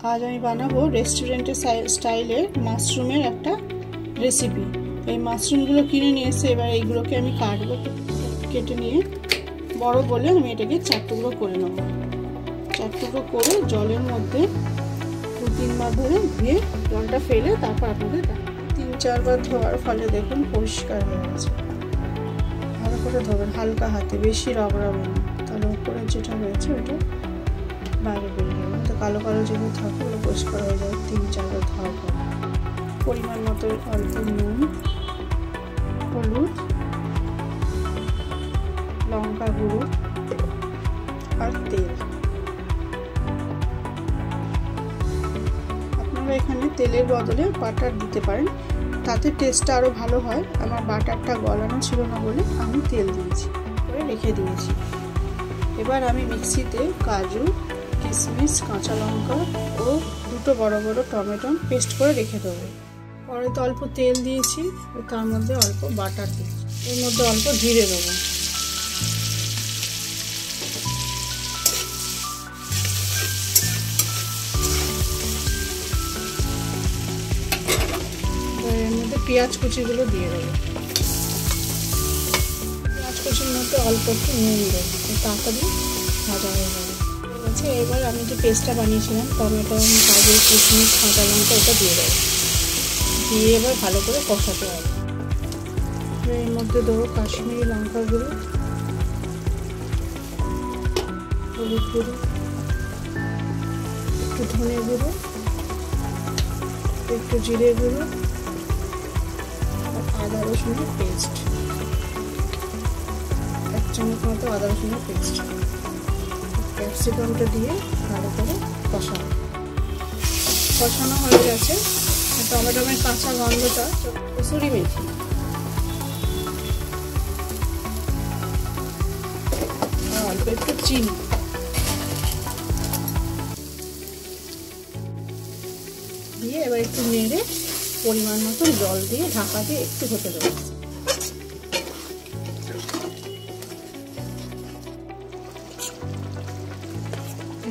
আজ আমি বানাবো রেস্টুরেন্টের স্টাইলের মাশরুমের একটা রেসিপি। এই মাশরুমগুলো কিনে নিয়ে এসে এবার এইগুলোকে আমি কাটবো। কেটে নিয়ে বড় বলে আমি এটাকে 4 টুকরো করে নেব। 4 টুকরো করে জলের মধ্যে 2-3 বার ধরে ধুয়ে জলটা ফেলে তারপর আপনাদের 3-4 বার ধোয়ার ফলে দেখুন পরিষ্কার হয়ে গেছে। ভালো করে ধোবেন হালকা হাতে, বেশি রগড়াবেন না, তাহলে উপরে যেটা রয়েছে ওটা বাইরে বেরিয়ে যাবে। তো কালো কালো যেগুলো থাকে ওগুলো পরিষ্কার হয়ে যায় 3-4 বার ধোয়ার পর। পরিমাণ মতো অল্প নুন, হলুদ, লঙ্কা গুঁড়ো আর তেল। আপনারা এখানে তেলের বদলে বাটার দিতে পারেন, তাতে টেস্টটা আরও ভালো হয়। আমার বাটারটা গলানো ছিল না বলে আমি তেল দিয়েছি, করে রেখে দিয়েছি। এবার আমি মিক্সিতে কাজু, কিশমিশ, কাঁচা লঙ্কা ও 2টো বড় বড় টমেটো পেস্ট করে রেখে দেবো। কড়াইতে অল্প তেল দিয়েছি, তার মধ্যে অল্প বাটার দিয়েছি, এর মধ্যে অল্প জিরে দেবো। এর মধ্যে পেঁয়াজ কুচিগুলো দিয়ে দেবো। পেঁয়াজ কুচির মধ্যে অল্প একটু নুন দেবো, তাড়াতাড়ি ভাজা হয়ে যাবে। আচ্ছা, এবার আমি যে পেস্টটা বানিয়েছিলাম টমেটো, কাজু, কিশমিশ, কাঁচা লঙ্কা, ওটা দিয়ে দেবো। দিয়ে এবার ভালো করে কষাতে হবে। এর মধ্যে দেবো কাশ্মীরি লঙ্কা গুঁড়ো, হলুদ গুঁড়ো, একটু ধনে গুঁড়ো, একটু জিরে গুঁড়ো আর আদা রসুনের পেস্ট, 1 চামচ মতো আদা রসুনের পেস্ট। ক্যাপসিকামটা দিয়ে ভালো করে কষানো হয়ে গেছে। টমেটোমের কাঁচা গন্ধটা, কসুরি মেথি, আর অল্প একটু চিনি দিয়ে এবার একটু নেড়ে পরিমাণ মতো জল দিয়ে ঢাকা দিয়ে একটু হতে দেবো।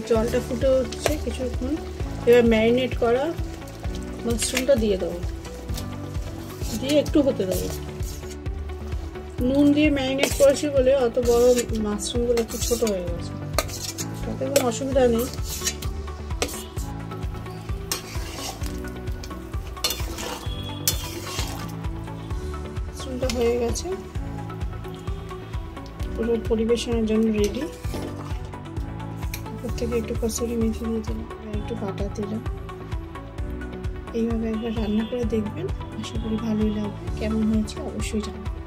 জলটা ফুটে উঠছে কিছুক্ষণ, এবার ম্যারিনেট করা মাশরুমটা দিয়ে দেবো, দিয়ে একটু হতে দেবো। নুন দিয়ে ম্যারিনেট করেছি বলে অত বড় মাশরুমগুলো একটু ছোট হয়ে গেছে, তাতে কোনো অসুবিধা নেই। মাশরুমটা হয়ে গেছে, পুরো পরিবেশনের জন্য রেডি। উপর থেকে একটু কসুরি মেথি দিয়ে দিলাম আর একটু বাটার দিলাম। এইভাবে একবার রান্না করে দেখবেন, আশা করি ভালোই লাগবে। কেমন হয়েছে অবশ্যই জানাবেন।